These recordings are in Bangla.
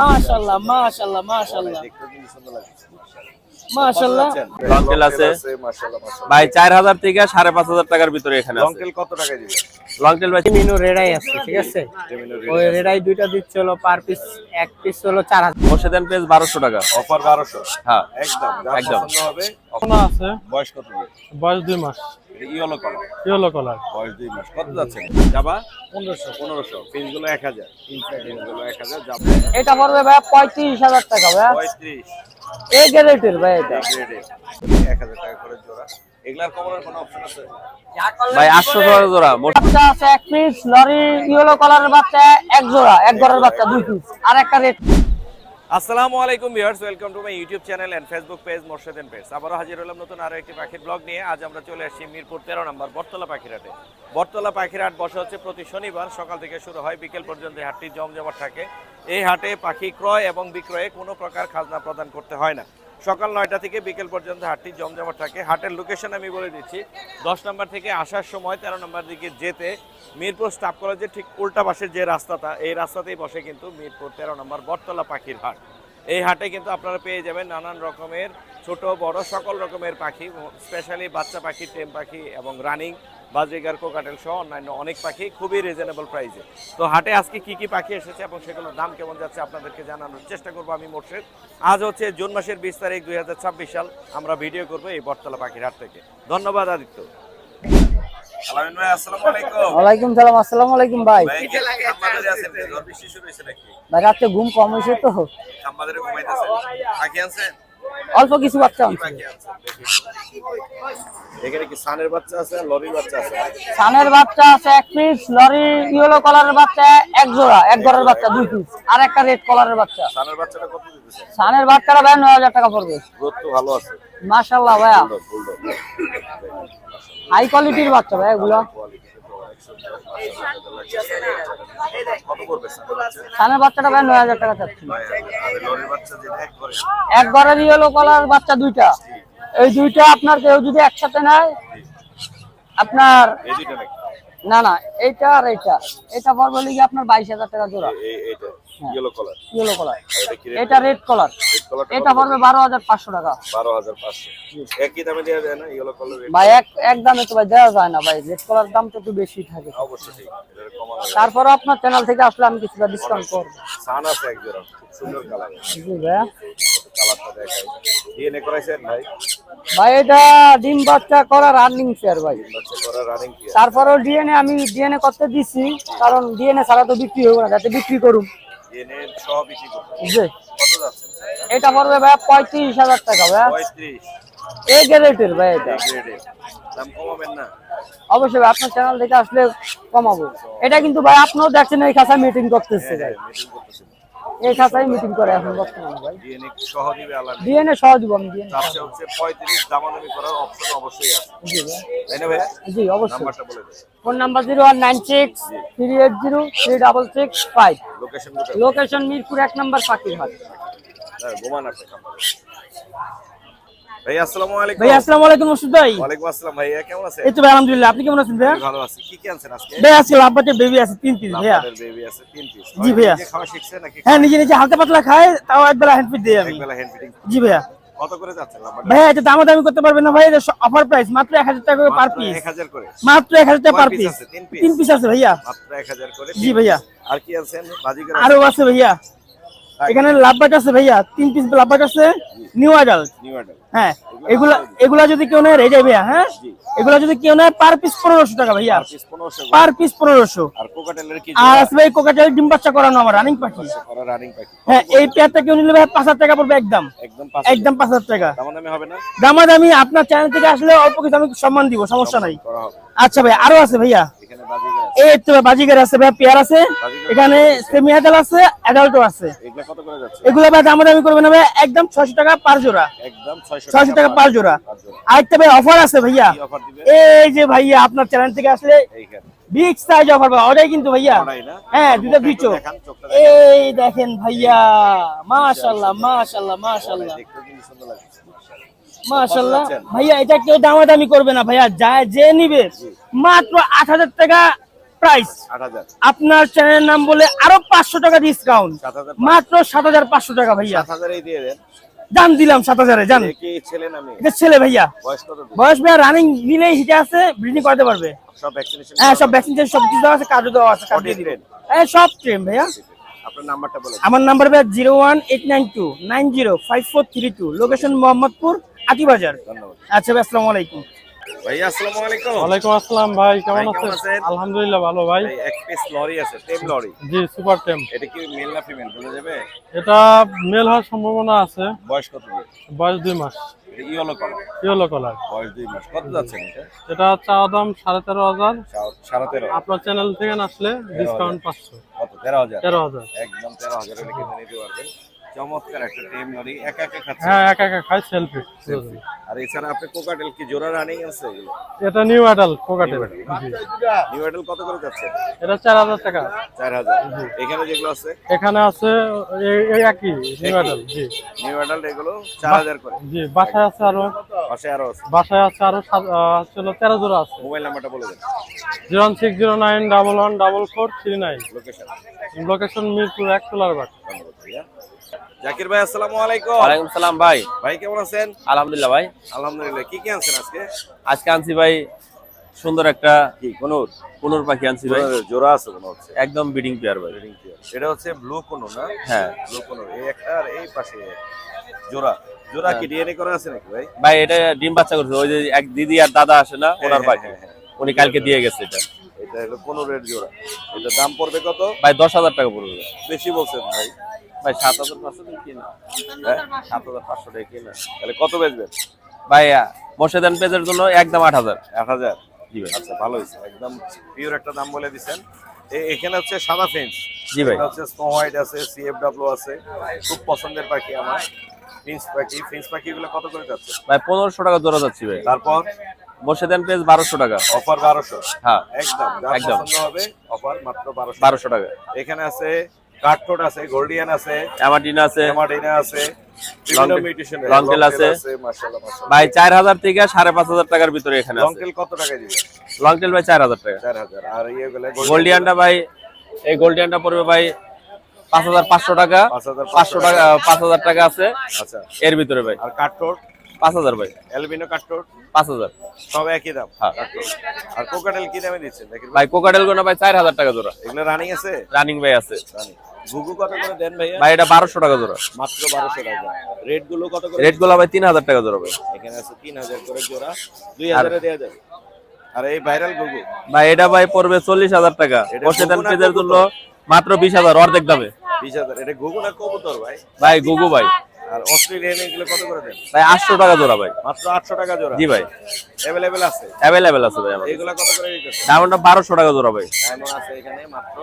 মাশাআল্লাহ মাশাআল্লাহ মাশাআল্লাহ মাশাআল্লাহ। লংটেল আছে ভাই 4000 থেকে 5500 টাকার ভিতরে এখানে আছে। লংটেল কত টাকা দিবেন? লংটেল ভাই মিনো রেডাই আছে, ঠিক আছে। ওই রেডাই দুইটা দিচ্ছে হলো পার পিস, এক পিস হলো 4000। মোর্শেদান পেজ 1200 টাকা অফার 1200। হ্যাঁ একদম একদম। পছন্দ হবে। কোনা আছে, বয়স কত দিন? বয়স 2 মাস, ইয়েলো কালার, ইয়েলো কালার। বয়স 2 মাস। কত যাচ্ছে? যাবা 1500। পিসগুলো 1000, পিসগুলো 1000 যাবে। এটা পড়বে ভাই 35000 টাকা ভাই। 35 এই গ্রেডের ভাই, এটা গ্রেডে 1000 টাকা করে জোড়া। এগুলার কমানোর কোনো অপশন আছে? ভাই 800 টাকা জোড়া। বাচ্চা আছে এক পিস, লরি ইয়েলো কালারের বাচ্চা এক জোড়া, এক ঘরের বাচ্চা দুই পিস, আর একটা রেড। আসসালামু আলাইকুম viewers, welcome to my YouTube channel and Facebook page Morshedan page. আবারও হাজির হলাম নতুন আরো একটি পাখির ব্লগ নিয়ে। আজ আমরা চলে আসছি মিরপুর 13 নম্বর বটতলা পাখির হাটে। বটতলা পাখির হাট বসে হচ্ছে প্রতি শনিবার, সকাল থেকে শুরু হয়, বিকেল পর্যন্ত এই হাটটি জমজমাট থাকে। এই হাটে পাখি ক্রয় এবং বিক্রয়ে কোনো প্রকার খাজনা প্রদান করতে হয় না। সকাল 9টা থেকে বিকেল পর্যন্ত হাটটি জমজমাট থাকে। হাটের লোকেশন আমি বলে দিচ্ছি, 10 নম্বর থেকে আসার সময় 13 নম্বর দিকে যেতে মিরপুর স্টাফ কলেজের ঠিক উল্টা পাশের যে রাস্তাটা, এই রাস্তাতেই বসে কিন্তু মিরপুর 13 নম্বর বটতলা পাখির হাট। এই হাটে কিন্তু আপনারা পেয়ে যাবেন নানান রকমের ছোট বড় সকল রকমের পাখি, স্পেশালি বাচ্চা পাখি, টেম পাখি এবং রানিং, বাজরিগার, কোকাটেল সহ অন্যান্য অনেক পাখি খুবই রিজনেবল প্রাইসে। তো হাটে আজকে কি কি পাখি এসেছে এবং সেগুলোর দাম কেমন যাচ্ছে আপনাদেরকে জানানোর চেষ্টা করবো আমি মোর্শেদ। আজ হচ্ছে জুন মাসের 20 তারিখ 2026 সাল। আমরা ভিডিও করবো এই বটতলা পাখির হাট থেকে। ধন্যবাদ আদিত্য। আলামিন ভাই আসসালামু আলাইকুম। ওয়ালাইকুম সালাম। আসসালামু আলাইকুম ভাই। ভাই আমাদের আছেন ঝড় বৃষ্টি শুরু হইছে নাকি? ভাই রাতে ঘুম কম হয়েছে তো, আমাদের ঘুমাইতেছে। পাখি আনছেন? অল্প কিছু বাচ্চা আছে। পাখি আনছেন এখানে কি সানের বাচ্চা আছে আর লরির বাচ্চা আছে? সানের বাচ্চা আছে এক পিস, লরি ইয়েলো কালারের বাচ্চা এক জোড়া, এক ঘরের বাচ্চা দুই পিস, আর একটা রেড কালারের বাচ্চা। সানের বাচ্চাটা কত দিতেছে? সানের বাচ্চাটা ভাই 9000 টাকা পড়বে। গ্রোথ তো ভালো আছে। মাশাআল্লাহ ভাইয়া, বুলডগ হাই কোয়ালিটির বাচ্চা ভাই এগুলো। কত করবে সানের বাচ্চাটা ভাই 9000 টাকা চাচ্ছি। ভাই আর লরির বাচ্চা যেটা একবারে এক ঘরের ইয়েলো কালার বাচ্চা দুইটা, এই দুইটা আপনার কেউ যদি একসাথে নেয় আপনার, এই দুইটা নাকি? না না এইটা আর এইটা, এটা পড়বে লিগে আপনার 22000 টাকা জোড়া। এইটা ইয়েলো কালার, ইয়েলো কালার, এটা কি এটা রেড কালার, এটা পড়বে 12500 টাকা। 12500 একই দামে দেওয়া যায় না? ইয়েলো কালার ভাই এক দামে তো ভাই দেওয়া যায় না ভাই, রেড কালার দাম তো একটু বেশি থাকে। অবশ্যই ঠিক, এটা কমানো যায়। তারপর আপনার চ্যানেল থেকে আসলে আমি কিছুটা ডিসকাউন্ট করব। সান আছে এক জোড়া, খুব সুন্দর কালার। জি ভাই, কালারটা দেখাই। ডিএনএ করাইছেন ভাই? ভাই এটা ডিম বাচ্চা করা রানিং স্যার ভাই। বাচ্চা করা রানিং কি? তারপরও ডিএনএ করতে দিছি, কারণ ডিএনএ ছাড়া তো বিক্রি হবে না, যাতে বিক্রি করুন। ডিএনএ সব বেশি করতে। জি, কত যাচ্ছে? এটা পড়বে ভাই 35000 টাকা ভাই। 35 এই গ্রেডের ভাই এটা। গ্রেডে দাম কমাবেন না? অবশ্যই ভাই, আপনার চ্যানেল থেকে আসলে কমাবো। এটা কিন্তু ভাই আপনিও দেখছেন এই খাঁচায় মিটিং করতেছে ভাই, মিটিং করতেছেন। এই খাঁচায় মিটিং করে এখন বর্তমানে ভাই। ডিএনএ সহ দিবে আলাদা? ডিএনএ সহ দিব আমি, ডিএনএ তারপরে হচ্ছে 35 দামাদামি করার অপশন অবশ্যই আছে। জি ভাই, তাই না ভাই? জি অবশ্যই। নাম্বারটা বলে দেন। Phone number 01963803665। লোকেশন কোথায়? লোকেশন মিরপুর 1 নম্বর পাখির হাট। হ্যাঁ, গোমান আপনি খাম্বারে। ভাই আসসালামু আলাইকুম। ভাই আসসালামু আলাইকুম মুর্শিদ ভাই। ওয়ালাইকুম আসসালাম ভাইয়া, কেমন আছেন? এই তো ভাই আলহামদুলিল্লাহ, আপনি কেমন আছেন ভাই? আমি ভালো আছি। কি কি আনছেন আজকে? ভাই আজকে লাভবাটের বেবি আছে 3 পিস ভাইয়া। আপনাদের বেবি আছে 3 পিস। জি ভাইয়া। নিজে খাওয়া শিখছেন নাকি? হ্যাঁ, নিজে নিজে হালকা পাতলা খায়, তাও একবেলা হ্যান্ড ফিড দেই আমি। একবেলা হ্যান্ড ফিডিং। জি ভাইয়া। কত করে যাচ্ছেন লাম্বারটা? ভাইয়া এটা দামাদামি করতে পারবেন না ভাই, এটা অফার প্রাইস, মাত্র 1000 টাকা করে পার পিস। 1000 করে? মাত্র 1000 টাকা পার কয় পিস। আছে? 3 পিস? 3 পিস আছে ভাইয়া। মাত্র 1000 করে? জি ভাইয়া। আর কি আছেন? বাজিগার আরো আছে ভাইয়া, এখানে লাভবাট আছে ভাইয়া, 3 পিস লাভবাট আছে, নিউ অ্যাডাল্ট। New order. হ্যাঁ, এগুলা যদি কেউ নেয় রেডি ভাইয়া। হ্যাঁ, এগুলা যদি কেউ নেয় পার পিস 1500 টাকা ভাইয়া। পিস 1500 করে। Per piece 1500। আর কোকাটেলের কি আর আছে ভাই কোকাটেল ডিম বাচ্চা করানো আমার রানিং পাখি। করা রানিং পাখি? হ্যাঁ, এই পেয়ারটা কেউ নিলে ভাই 5000 টাকা পড়বে একদম। একদম একদম 5000 টাকা। দামাদামি হবে না? দামাদামি আপনার চ্যানেল থেকে আসলে অল্প কিছু আমি সম্মান দিব, সমস্যা নাই। করা হবে। আচ্ছা ভাই, আরো আছে ভাইয়া, এখানে বাজিগার আছে। এই তো বাজিগার আছে ভাই, পেয়ার আছে, এখানে সেমি অ্যাডাল্ট আছে, অ্যাডাল্টও আছে। এগুলা কত করে যাচ্ছে? এগুলো ভাই দামাদামি করবেন না ভাই, একদম 600 টাকা পার জোড়া। একদম 600 টাকা পার জোড়া। আরেকটা ভাই অফার আছে ভাইয়া, কি অফার দিবেন? এই যে ভাইয়া আপনার চ্যানেল থেকে আসলে এইখানে বিগ সাইজ অফার ভাই, ওটাই কিন্তু ভাইয়া। ওটাই না? হ্যাঁ, দুটো বিচো। দেখান, চোখটা এই দেখেন ভাইয়া, মাশাআল্লাহ মাশাআল্লাহ মাশাআল্লাহ দেখতে কিন্তু সুন্দর লাগছে। মাশাআল্লাহ ভাইয়া, এটা কেউ দামাদামি করবে না ভাইয়া, যা যে নিবে মাত্র 8000 টাকা প্রাইস। 8,000 আপনার চ্যানেলের নাম বলে আরো 500 টাকা ডিসকাউন্ট, 7,000 মাত্র 7,500 টাকা ভাইয়া। 7,000 এই দিয়ে দেন। জান দিলাম 7,000 জান। এ কি ছেলে না মেয়ে? এটা ছেলে ভাইয়া, বয়স কত? বয়স ভাইয়া রানিং নিলেই হিটে আছে, ব্রিডিং করতে পারবে। সব ভ্যাকসিনেশন? হ্যাঁ সব ভ্যাকসিন সব কিছু দেওয়া আছে, কার্ডও দেওয়া আছে, কার্ড দিয়ে দিবেন। হ্যাঁ সব ট্রেন ভাইয়া। আপনার নাম্বারটা বলেন। আমার নাম্বার ভাইয়া 01892905432, লোকেশন মোহাম্মদপুর আতিবাজার। ধন্যবাদ আচ্ছা ভাই, আসসালামু আলাইকুম। ভাইয়া। আসসালামু আলাইকুম। ওয়ালাইকুম আসসালাম ভাই, কেমন ভাই, কেমন আছেন? আছেন? আলহামদুলিল্লাহ ভালো ভাই। ভাই এক পিস লরি আছে, টেম লরি। জি সুপার টেম। এটা কি মেল না ফিমেল বলা যাবে? এটা মেল হওয়ার সম্ভাবনা আছে। বয়স কত দিন? বয়স 2 মাস। এটা ইয়েলো কালার। Yellow colour. বয়স 2 মাস। কত যাচ্ছে এটা? এটা চাওয়া দাম 13,500। 13.5। আপনার চ্যানেল থেকে আসলে ডিসকাউন্ট 500। কত? 13,000। 13,000। একদম 13,000 এর কিনে নিতে পারবেন। চমৎকার একটা টেম লরি, একা একা খাচ্ছে। হ্যাঁ একা একা খাই সেলফি। আর এছাড়া আপনি কোকাটেল কি জোড়া রানিং আছে এগুলো? এটা নিউ অ্যাডাল কোকাটেল। জি। নিউ অ্যাডাল কত করে যাচ্ছে? এটা 4,000 টাকা। 4,000। এখানে যেগুলো আছে? এখানে আছে এই একই নিউ অ্যাডাল। জি নিউ অ্যাডাল্ট এগুলো 4,000 করে। জি। বাসায় আছে আরো, পাশে আরো আছে। বাসায় আছে আরো 13 জোড়া আছে। মোবাইল নাম্বারটা বলে দেন। 01609114439। লোকেশন? লোকেশন মিরপুর 1 কোলারবাগ। ধন্যবাদ ভাইয়া। জাকির ভাই আসসালামু আলাইকুম। ওয়ালাইকুম সালাম ভাই। ভাই কেমন আছেন? আলহামদুলিল্লাহ ভাই। আলহামদুলিল্লাহ। কি কি আনছেন আজকে? আজকে আনছি ভাই সুন্দর একটা কি কোনুর? কোনুর পাখি আনছি ভাই, জোড়া আছে মনে হচ্ছে। একদম বিডিং পেয়ার ভাই। এটা হচ্ছে ব্লু কোনো না? হ্যাঁ ব্লু কোনো। এই একটা আর এই পাশে জোড়া। জোড়া কি ডিএনএ করা আছে নাকি ভাই? ভাই এটা ডিম বাচ্চা করছে, ওই যে এক দিদি আর দাদা আসে না ওনার পাখি, উনি কালকে দিয়ে গেছে এটা। এটা হলো কোনুরের জোড়া। এটা দাম পড়বে কত? ভাই 10,000 টাকা পড়বে। বেশি বলছেন ভাই। ভাই 7,500 টাকা কিনা। হ্যাঁ 7,500 টাকা কিনা। তাহলে কত বেচবেন? ভাই মোর্শেদান পেজের জন্য একদম 8,000। 1,000। জি ভাই। আচ্ছা ভালো হয়েছে, একদম পিওর একটা দাম বলে দিচ্ছেন। এখানে হচ্ছে সাদা ফেন্স। জি ভাই। এটা হচ্ছে স্নো হোয়াইট আছে, সিএফডব্লিউ আছে। খুব পছন্দের পাখি আমার। ফিন্স পাখি। ফিন্স পাখিগুলো কত করে যাচ্ছে? ভাই 1,500 টাকা জোড়া যাচ্ছি ভাই। তারপর মোর্শেদান পেজ 1,200 টাকা। অফার 1200। হ্যাঁ একদম যার একদম। পছন্দ হবে অফার মাত্র 1200। 1,200 টাকা। এখানে আছে কাঠঠোঁট আছে, গোল্ডিয়ান আছে, অ্যামাটিনা আছে, এমাডিনা আছে, বিভিন্ন লং- মিউটেশন লং টেল আছে। মাশাআল্লাহ মাশাআল্লাহ। ভাই 4,000 থেকে 5,500 টাকার ভিতরে এখানে লং আছে। টেল কত টাকা দিবেন? লং টেল ভাই 4,000 টাকা। 4,000। আর ইয়েগুলো গোল্ডিয়ানটা ভাই, এই গোল্ডিয়ানটা পড়বে ভাই 5,500 টাকা। 500 টাকা 5,000 টাকা আছে আচ্ছা। এর ভিতরে ভাই। আর কাঠঠোট? 5,000 ভাই। অ্যালবিনো কাঠঠোট? 5,000। সব একই দাম? হ্যাঁ। কাঠঠোট। আর কোকাটেল কি দামে দিচ্ছেন দেখি ভাই কোকাটেল গোনা ভাই 4,000 টাকা জোড়া। এগুলো রানিং আছে? রানিং ভাই আছে। রানিং। ঘুঘু কত করে দেন ভাইয়া? ভাই এটা 1,200 টাকা জোড়া। মাত্র 1200 টাকা। রেড গুলো কত করে? রেট গুলো ভাই 3,000 টাকা জোড়া ভাই। এখানে আছে 3,000 করে জোড়া। 2,000 এ দেয়া যাবে। আর এই ভাইরাল ঘুঘু? ভাই এটা ভাই পড়বে 40,000 টাকা। এটা মোর্শেদান ঘুঘু না পেজের জন্য কবুতর? মাত্র 20,000 অর্ধেক দামে। 20,000। এটা ঘুঘু না কবুতর ভাই? ভাই গুগু ভাই। আর অস্ট্রেলিয়ান এগুলো কত করে দেন? ভাই 800 টাকা জোড়া ভাই। মাত্র 800 টাকা জোড়া? জি ভাই। अवेलेबल আছে? অ্যাভেলেবেল আছে ভাই আমাদের। এগুলো কত করে দিতেছেন? ডায়মন্ডটা 1,200 টাকা জোড়া ভাই। ডায়মন্ড আছে এখানে মাত্র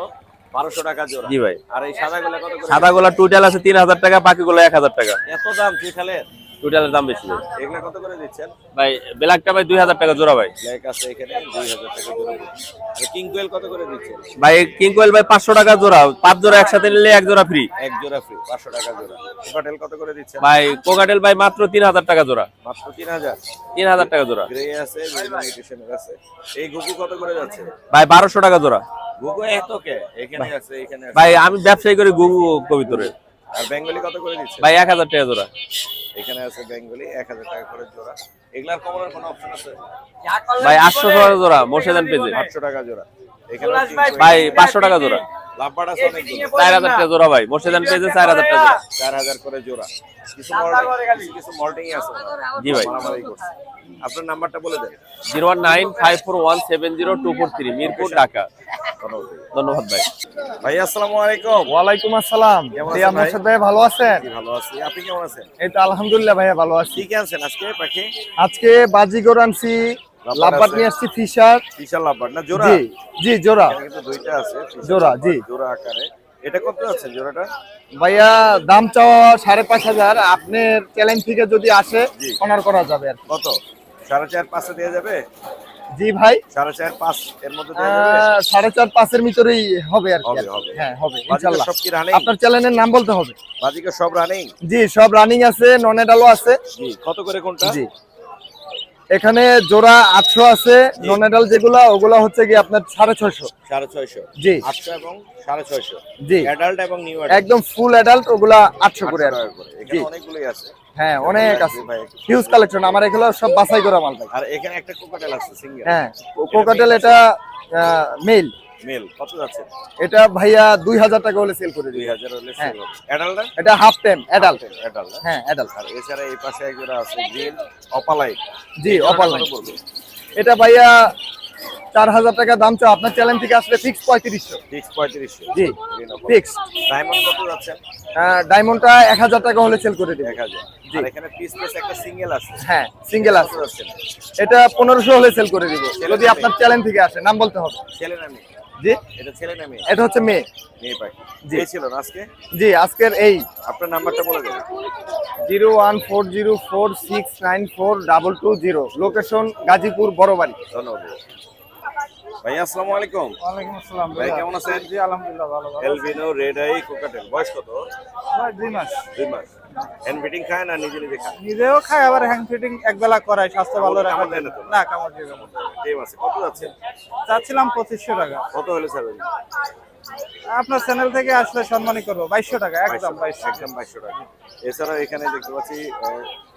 1200 টাকা জোড়া। জি ভাই। আর এই সাদাগুলো কত করে? সাদাগুলা টোটাল আছে 3,000 টাকা, বাকিগুলো 1,000 টাকা। এত দাম চুইঠালের? টোটালের দাম বেশি ভাই। এগুলো কত করে দিচ্ছেন? ভাই ব্ল্যাকটা ভাই 2,000 টাকা জোড়া ভাই। ব্ল্যাক আছে এখানে 2000 টাকা জোড়া। আর কিং কোয়েল কত করে দিচ্ছেন? ভাই কিং কোয়েল ভাই 500 টাকা জোড়া, 5 জোড়া একসাথে নিলে 1 জোড়া ফ্রি। এক জোড়া ফ্রি, 500 টাকা জোড়া। কোকাটেল কত করে দিচ্ছেন? ভাই কোকাটেল ভাই মাত্র 3,000 টাকা জোড়া। মাত্র 3000। 3,000 টাকা জোড়া। গ্রে আছে, মিউটেশনের আছে। এই ঘুঘু কত করে যাচ্ছে? ভাই 1,200 টাকা জোড়া। ঘুঘু এত কে? এখানে আছে, এখানে আছে। ভাই আমি ব্যবসায়ী করি গুগু কবিতরে। আর বেঙ্গলি কত করে দিচ্ছে? ভাই 1,000 টাকা জোড়া। এখানে আছে বেঙ্গলি 1000 টাকা করে জোড়া। এগুলার কমানোর কোনো অপশন আছে? ভাই 800 টাকা জোড়া মোর্শেদান পেজে। 800 টাকা জোড়া। এখানে ভাই 500 টাকা জোড়া। লাভবার্ড আছে অনেকগুলো। 4,000 টাকা জোড়া ভাই মোর্শেদান পেজে 4,000 টাকা জোড়া। 4000 করে জোড়া। কিছু মল্টিং আছে। জি ভাই। মারামারি করছে। আপনার নাম্বারটা বলে দেন। 01954170243 মিরপুর ঢাকা। ধন্যবাদ ভাই। ভাই আসসালামু আলাইকুম। ওয়ালাইকুম আসসালাম। কেমন জি আছেন আপনার ভাই? সাথে ভাই ভালো আছেন? জি ভালো আছি। আপনি কেমন আছেন? এই তো আলহামদুলিল্লাহ ভাইয়া ভালো আছি। কি কি আনছেন আজকে পাখি? আজকে বাজিগর আনছি, লাভবার্ড নিয়ে আসছি, ফিশার। বিশাল লাভবার্ড না জোড়া? জি জি জোড়া। এখানে কিন্তু দুইটা আছে। জোড়া, জি। জোড়া আকারে। এটা কত আছে জোড়াটা? ভাইয়া দাম চাওয়া 5,500। আপনার চ্যালেঞ্জ থেকে যদি আসে জি। অনার করা যাবে আর কি। কত? 4.5-5 দেওয়া যাবে? জি ভাই, 4.5-5 এর মধ্যে দেওয়া যাবে? 4.5-5 ভিতরেই হবে আর কি। হবে, হবে। হ্যাঁ হবে বাজিকার ইনশাআল্লাহ। সব কি রানিং? আপনার চ্যানেলের নাম বলতে হবে। বাজিকার সব রানিং? জি সব রানিং আছে, নন এডালও আছে। জি। কত করে কোনটা? জি এখানে জোড়া 800 আছে, নন অ্যাডাল যেগুলা ওগুলা হচ্ছে কি আপনার 650। 650 জি 800 এবং 650 জি অ্যাডাল্ট এবং নিউ অ্যাডাল্ট একদম ফুল অ্যাডাল্ট ওগুলা 800 করে আর কি। এখানে অনেকগুলোই আছে। হ্যাঁ অনেক আছে, হিউজ কালেকশন। আমার এগুলো সব বাছাই করা মাল ভাই। আর এখানে একটা কোকাটেল আছে সিঙ্গেল। হ্যাঁ কোকাটেল এটা মেল। মেল কত যাচ্ছে? এটা ভাইয়া 2000 টাকা হলে সেল করে দিই। 2000 হলে হ্যাঁ। সেল হবে। অ্যাডাল্ট এটা হাফ টাইম অ্যাডাল্ট। অ্যাডাল্ট হ্যাঁ অ্যাডাল্ট। আর এছাড়া এই পাশে একজোড়া আছে গ্রিন অপালাইট। জি অপালাইট। এটা ভাইয়া 4000 টাকা দাম চাও, আপনার চ্যালেঞ্জ থেকে আসলে ফিক্স 3500। ফিক্স 3500। জি ফিক্স। ডায়মন্ড কত যাচ্ছে? ডায়মন্ডটা 1000 টাকা হলে সেল করে দিই। 1000। আর এখানে পিস একটা সিঙ্গেল আছে। হ্যাঁ সিঙ্গেল কত আছে, যাচ্ছে? এটা 1500 হলে সেল করে দিব যদি আপনার চ্যালেঞ্জ থেকে আসে। নাম বলতে হবে। ছেলে না মেয়ে? জি এটা ছেলে না মেয়ে? এটা হচ্ছে মেয়ে। মেয়ে পাখি। জি। জি ছিল না আজকে? জি আজকের এই আপনার নাম্বারটা বলে দেন। 01404694220, লোকেশন গাজীপুর বড়বাড়ি। ধন্যবাদ ভাই। আসসালামু আলাইকুম। ওয়ালাইকুম আসসালাম ভাই কেমন আছেন? জি আলহামদুলিল্লাহ ভালো এলবিনো রেড আই কোকাটেল বয়স কত? 2 মাস 2 মাস। হ্যান্ড ফিটিং খায় না নিজে নিজে খায়? নিজেও খাই আবার হ্যান্ড ফিটিং একবেলা করাই স্বাস্থ্য ভালো রাখার কামড় দেয় না জন্য। তো? না কামড় দিবে না। ঠিক আছে। কত যাচ্ছে? চাচ্ছিলাম 2500 টাকা। কত হলে ছাড়বেন? আপনার চ্যানেল থেকে আসলে সম্মানই করবো 2200 টাকা একদম 2200। একদম 2200 টাকা। এছাড়া এখানে দেখতে পাচ্ছি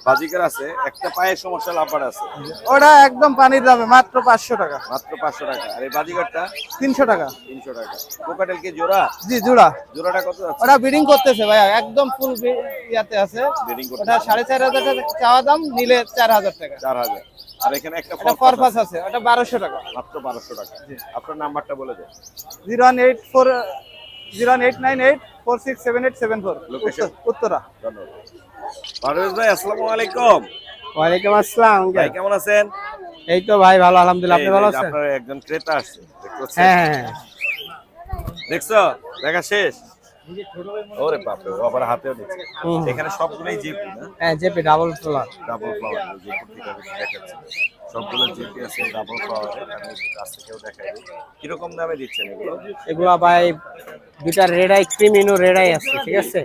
বাজিকার আছে, একটা পায়ের সমস্যা লাম্বার আছে, ওটা একদম পানির দামে মাত্র 500 টাকা। মাত্র 500 টাকা। আর এই বাজিকারটা 300 টাকা। 300 টাকা। কোকাটেল কি জোড়া? জি জোড়া। জোড়াটা কত যাচ্ছে? ওটা ব্রিডিং করতেছে ভাইয়া, একদম ফুল ইয়াতে আছে। ব্রিডিং করতে ওটা 4500 টাকা চাওয়া দাম, নিলে 4000 টাকা। 4000। আর এখানে একটা এটা ফরপাস আছে, ওটা 1200 টাকা। মাত্র 1200 টাকা। আপনার নাম্বারটা বলে দেন। 01848467874 Location? উত্তরা। ধন্যবাদ। পারভেজ ভাই আসসালামু আলাইকুম। ওয়ালাইকুম আসসালাম। ভাই কেমন আছেন? এই তো ভাই ভালো আলহামদুলিল্লাহ, আপনি এই ভালো যে আছেন? আপনার একজন ক্রেতা আসছে, দেখতে পাচ্ছেন? হ্যাঁ হ্যাঁ দেখছো? দেখা শেষ? ওরে বাপ রে, ও আবার হাতেও দিচ্ছে। এখানে সবগুলোই জিপি না? হ্যাঁ JP double floor. Double flower যে পত্রিকা দেখাচ্ছে সবগুলো জিপি আছে ডাবল ফ্লাওয়ারে। আমি কাছ থেকেও দেখাই দিই। কিরকম দামে দিচ্ছেন এগুলো? এগুলা ভাই দুইটা রেড আই ক্রিমিনো রেড আই আছে, ঠিক আছে?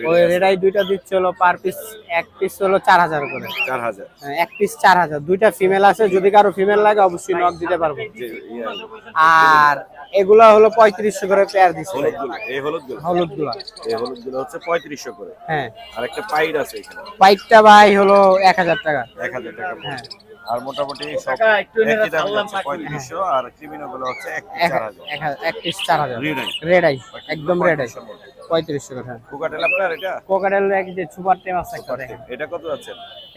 ওই রেড আই দুইটা দিচ্ছে হলো পার পিস, এক পিস হলো 4000 করে। 4000। হ্যাঁ, এক পিস 4000। দুইটা ফিমেল আছে, যদি কারো ফিমেল লাগে অবশ্যই নক দিতে পারবো। আর এগুলা হলো 3500 করে পেয়ার দিচ্ছে। হলুদগুলো, এই হলুদগুলো, হলুদগুলা এই হলুদগুলো হচ্ছে 3500 করে। হ্যাঁ। আর একটা পাইড আছে এখানে, পাইপটা ভাই হলো 1000 টাকা। 1000 টাকা। হ্যাঁ। আর মোটামুটি সব একই দাম হচ্ছে 3500। আর ক্রিমিনো গুলো হচ্ছে 4000। এক piece 4000। Red eye. Red eye একদম রেড আই 3500 করে। হ্যাঁ। কোকাটেল আপনার এটা? কোকাটেল এক যে সুপার টেম আছে একটা দেখেন। এটা কত যাচ্ছে?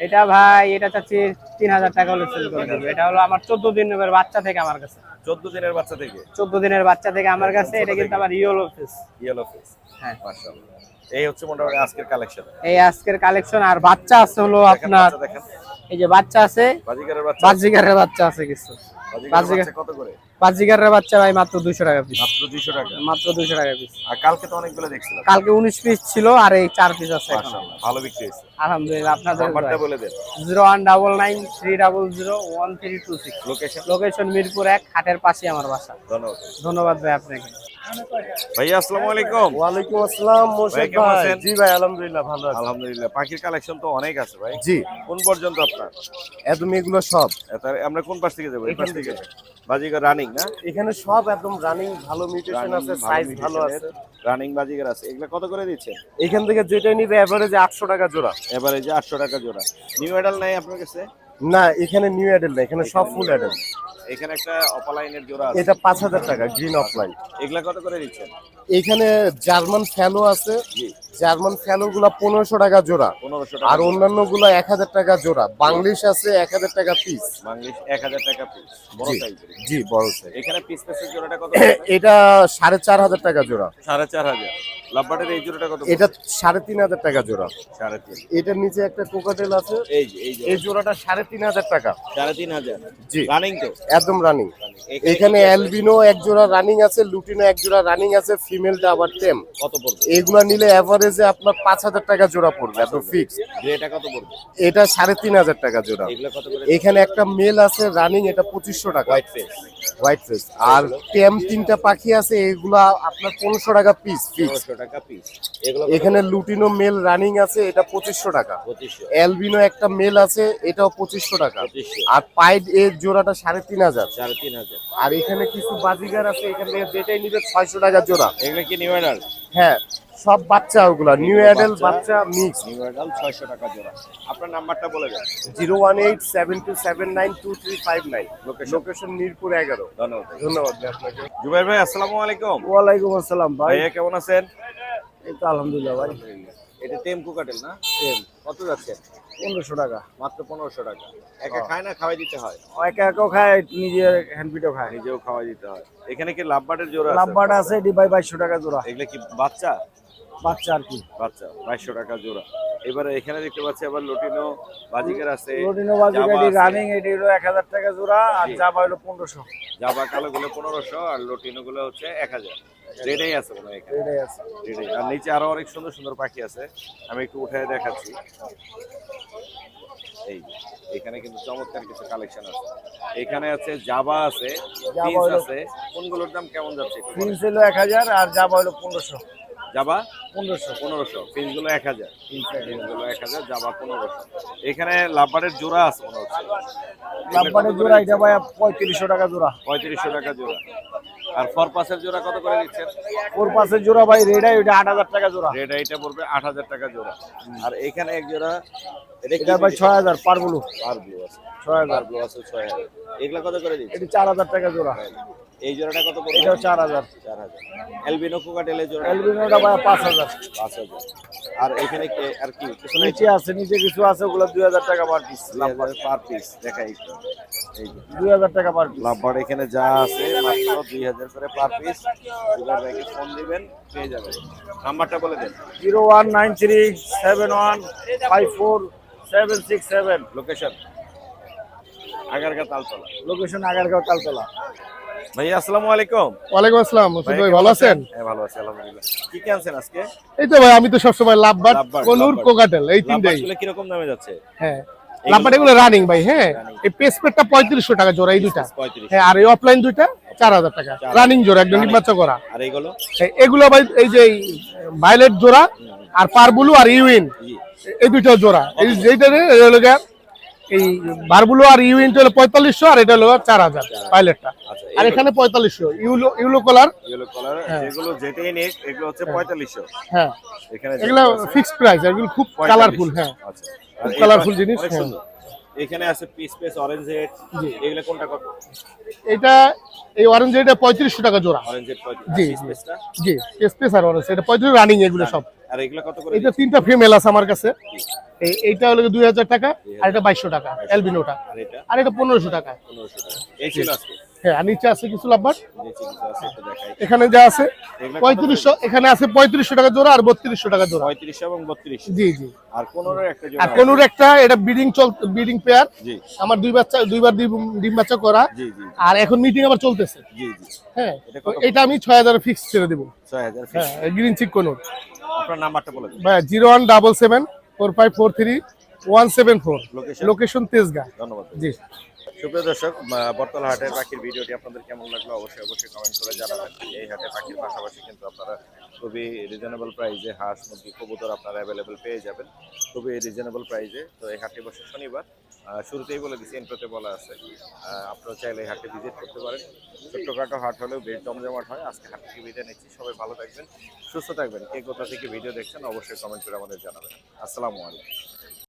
এটা ভাই এটা চাচ্ছি 3000 টাকা হলে সেল করে দেব। এটা হলো আমার 14 দিনের বাচ্চা থেকে আমার কাছে। 14 দিনের বাচ্চা থেকে? 14 দিনের বাচ্চা থেকে আমার কাছে। এটা কিন্তু আমার ইয়েলো ফেস। Yellow face. হ্যাঁ মাশাআল্লাহ। এই হচ্ছে মোটামুটি আজকের কালেকশন। এই আজকের কালেকশন। আর বাচ্চা আছে হলো আপনার, দেখেন এই যে বাচ্চা আছে, বাজিকারের বাচ্চা। বাজিগারের বাচ্চা আছে কিছু। বাজিকারের বাচ্চা কত করে? বাজিগারের বাচ্চা ভাই মাত্র 200 টাকা পিস। মাত্র 200 টাকা? মাত্র 200 টাকা পিস। আর কালকে তো অনেকগুলো দেখছিলাম। কালকে 19 পিস ছিল আর এই 4 পিস আছে এখন। মাশাআল্লাহ, ভালো বিক্রি হয়েছে। আলহামদুলিল্লাহ। আপনাদের নাম্বারটা বলে দেন। 01993001326। লোকেশন? লোকেশন মিরপুর 1, হাটের পাশে আমার বাসা। ধন্যবাদ। ধন্যবাদ ভাই আপনাকে। ভাইয়া আসসালামু আলাইকুম। ওয়ালাইকুম আসসালাম ভাই মোর্শেদ কেমন ভাই। আছেন? জি ভাই আলহামদুলিল্লাহ ভালো আছি। আলহামদুলিল্লাহ। পাখির কালেকশন তো অনেক আছে ভাই। জি কোন পর্যন্ত আপনার? একদম এগুলো সব আমরা কোন পাশ থেকে যাবো? এই পাশ থেকে? বাজিকার রানিং না? এখানে সব একদম রানিং, ভালো মিউটেশন আছে, সাইজ ভালো আছে। রানিং বাজিকার আছে। এগুলা কত করে দিচ্ছেন? এখান থেকে যেটা নিবে এভারেজে 800 টাকা জোড়া। এভারেজে 800 টাকা জোড়া। নিউ অ্যাডাল নাই আপনার কাছে? না এখানে নিউ অ্যাডাল না, এখানে সব ফুল অ্যাডাল। এখানে একটা অপালাইনের জোড়া আছে। এটা 5000 টাকা গ্রিন অফলাইন। এগুলা কত করে দিচ্ছেন? এখানে জার্মান ফ্যালো আছে, জি। জার্মান ফ্যালো গুলা 1500 টাকা জোড়া। 1500 আর টাকা। অন্যান্য গুলা 1000 টাকা জোড়া। বাংলিশ আছে 1000 টাকা পিস। বাংলিশ 1000 টাকা পিস, বড় জি। সাইজের। জি বড় সাইজ। এখানে পিস পিসের জোড়াটা কত? এটা 4500 টাকা জোড়া। 4500। লাভবার্ডের এই জোড়াটা কত? এটা 3500 টাকা জোড়া। 3.5। এটার নিচে একটা কোকাটেল আছে, এই যে এই এই জোড়াটা 3500 টাকা। 3500। জি রানিং তো? একদম রানিং। এখানে অ্যালবিনো এক জোড়া রানিং আছে, লুটিনো এক জোড়া রানিং আছে, ফিমেলটা আবার টেম। কত পড়বে? এগুলা নিলে এভারেজে আপনার 5000 টাকা জোড়া পড়বে, একদম ফিক্স। গ্রেটা কত পড়বে? এটা 3500 টাকা জোড়া। এগুলা কত করে? এখানে একটা মেল আছে রানিং, এটা 2500 টাকা। White face. White face. আর টেম 3টা পাখি আছে, এগুলা আপনার 1500 টাকা পিস ফিক্স। 1500 টাকা পিস। এগুলো এখানে লুটিনো মেল রানিং আছে, এটা 2500 টাকা। 2500। অ্যালবিনো একটা মেল আছে, এটাও 2500 2500 টাকা। 2500 আর পাইড এর জোড়াটা 3500। 3500। আর এখানে কিছু বাজিগার আছে, এখানে যেটাই নিবে 600 টাকা জোড়া। এগুলো কি নিউ অ্যাডাল্ট? হ্যাঁ, সব বাচ্চা, ওগুলা নিউ অ্যাডাল্ট বাচ্চা মিক্স। নিউ অ্যাডাল্ট 600 টাকা জোড়া। আপনার নাম্বারটা বলে দেন। 01872792359। লোকেশন মিরপুর 11। ধন্যবাদ। ধন্যবাদ আপনাকে। জুবাইর ভাই আসসালামু আলাইকুম। ওয়ালাইকুম আসসালাম ভাই। ভাইয়া কেমন আছেন? এই তো আলহামদুলিল্লাহ ভাই। এটা টেম্পু কাটেল না? কত যাচ্ছে? 1500 টাকা। মাত্র 1500 টাকা। একা খায় না খাওয়াই দিতে হয়? একা একাও খায়, নিজের হ্যান্ডপিটও খায়। নিজেও খাওয়াই দিতে হয়। এখানে কি লাভবার্ডের জোড়া আছে? লাভবার্ড আছে, এটি ভাই 2200 টাকা জোড়া। এগুলা কি বাচ্চা? বাচ্চা আর কি। বাচ্চা 2200 টাকা জোড়া। এবারে এখানে দেখতে পাচ্ছি আবার লটিনো বাজিকার আছে। লোটিনো বাজিকার জাবা আছে। রানিং, এটি হলো 1000 টাকা জোড়া, আর জাবা হলো 1500। জাবা কালো গুলো 1500 আর লটিনো গুলো হচ্ছে 1000। রেডাই আছে মনে হয় এখানে। এটাই আছে। রেডাই। আর নিচে আরো অনেক সুন্দর সুন্দর পাখি আছে, আমি একটু উঠায় দেখাচ্ছি। এই যে, এখানে কিন্তু চমৎকার কিছু কালেকশন আছে। এখানে আছে জাবা আছে, জাবা পিস হলো- আছে। কোনগুলোর দাম কেমন যাচ্ছে একটু বলেন? প্রিন্স হলো 1000 আর জাবা হলো 1500। জাবা 1500। 1500, পিস গুলো 1000, পিস গুলো 1000, জাবা 1500। এখানে লাভবারের জোড়া আছে মনে হচ্ছে। লাভবার্ডের জোড়া এটা ভাই 3500 টাকা জোড়া। 3500 টাকা জোড়া। আর ফরপাসের জোড়া কত করে দিচ্ছেন? ওর পাশের জোড়া ভাই রেডাই, ওটা 8000 টাকা জোড়া। রেড আইটা পড়বে 8000 টাকা জোড়া। আর এখানে এক জোড়া এটা ভাই 6000 পার ব্লু। পার ব্লু আছে, 6000। ব্লু আছে 6000। এগুলা কত করে দিচ্ছেন? এটি 4000 টাকা জোড়া। এই জোড়াটা কত করে? এটাও 4000। 4000। এলবিনো কোকাটেলের জোড়া এলবিনোটা ভাই 5000। 5000। আর এখানে আর কি কিছু নাই? নিচে আছে, নিচে কিছু আছে, ওগুলো 2000 টাকা পার পিস। লাভবার পার পিস দেখাই একটু। এই যে 2000 টাকা পার পিস। লাভবার এখানে যা আছে মাত্র 2000 করে পার পিস। এবার ব্যাগে ফোন দিবেন, পেয়ে যাবেন। নাম্বারটা বলে দেন। 01937154767। লোকেশন আগারগা তালতলা। লোকেশন আগারগাঁও তালতলা। ভাইয়া আসসালামু আলাইকুম। ওয়ালাইকুম আসসালাম, ওষুধ ভাই ভালো আছেন? হ্যাঁ ভালো আছি আলহামদুলিল্লাহ। কি কি আনছেন আজকে? এই তো ভাই, আমি তো সবসময় lovebird, lovebird, conure, lovebird. Cockatiel, এই তিনটাই। লাভবারগুলো কিরকম দামে যাচ্ছে? হ্যাঁ, লাভবার্ড এগুলো রানিং ভাই। হ্যাঁ, এই পেসপেটটা 3500 টাকা জোড়া, এই দুইটা। 35। হ্যাঁ, আর এই অফলাইন দুইটা 4000 টাকা রানিং জোড়া, একদম নির্বাচন করা। আর এইগুলো? এগুলো ভাই এই যে ভায়োলেট জোড়া, আর পারবুলু আর ইউইন, জি। এই দুইটা জোড়া। এই যেটা হলো গিয়া এই বারবুলো আর ইউইনটা হলো 4500, আর এটা হলো 4000 ভায়োলেটটা। আচ্ছা, আর এখানে 4500 ইউলো কলার। ইয়েলো কালার যেগুলো যেটাই নিক এগুলো হচ্ছে 4500। হ্যাঁ, এখানে এগুলো ফিক্সড প্রাইস, এগুলো খুব 45 কালারফুল। হ্যাঁ, আচ্ছা। খুব কালারফুল জিনিস। অনেক হ্যাঁ। সুন্দর। এখানে আছে পিস পিস অরেঞ্জ হেড, এগুলো কোনটা কত? এটা এই অরেঞ্জ, এটা 3500 টাকা জোড়া। অরেঞ্জ হেড জি, পিস জি। পিসটা। জি, স্পেস আর অরেঞ্জ, এটা 35 রানিং এগুলো সব। আর এগুলো কত করে? এটা তিনটা ফিমেল আছে আমার কাছে। এইটা হলো 2000 টাকা, আর এটা 2200 টাকা এলবিনোটা, আর এটা আর এটা 1500 টাকা। 1500 টাকা। এই ছিল আজকে। হ্যাঁ, আর নিচে আছে কিছু লাভবার। নিচে কিছু আছে একটু দেখাই। এখানে যা আছে এগুলো কত 3500, এখানে আছে 3500 টাকা জোড়া আর 3200 টাকা জোড়া। 3500 এবং 3200। জি, জি। আর 15 একটা জোড়া আর আছে। কোনুর একটা, এটা ব্রিডিং পেয়ার। জি আমার দুইবার ডিম বাচ্চা করা। জি জি আর এখন মিটিং আবার চলতেছে। জি জি। হ্যাঁ, এটা তো কত? এটা আমি 6000 ফিক্স ছেড়ে দেবো। 6000 ফিক্স। হ্যাঁ, গ্রিন চিক কোনুর। আপনার নাম্বারটা বলে দিন। ভাই 01774543174। লোকেশন? লোকেশন তেজগাঁ। ধন্যবাদ। জি। সুপ্রিয় দর্শক, বর্তলা হাটের পাখির ভিডিওটি আপনাদের কেমন লাগলো অবশ্যই কমেন্ট করে জানাবেন। এই হাটে পাখির পাশাপাশি কিন্তু আপনারা খুবই রিজনেবল প্রাইসে হাঁস, মুরগি, কবুতর আপনারা অ্যাভেলেবেল পেয়ে যাবেন খুবই রিজনেবল প্রাইসে। তো এই হাটটি বসে শনিবার। শুরুতেই বলে দিচ্ছি, ইন্ট্রোতে বলা আছে, আপনারা চাইলে এই হাটে ভিজিট করতে পারেন। ছোট্টখাটো হাট হলেও বেশ জমজমাট হয়। আজকে হাট থেকে বিদায় নিচ্ছি, সবাই ভালো থাকবেন, সুস্থ থাকবেন। কে কোথা থেকে ভিডিও দেখছেন অবশ্যই কমেন্ট করে আমাদের জানাবেন। আসসালামু আলাইকুম।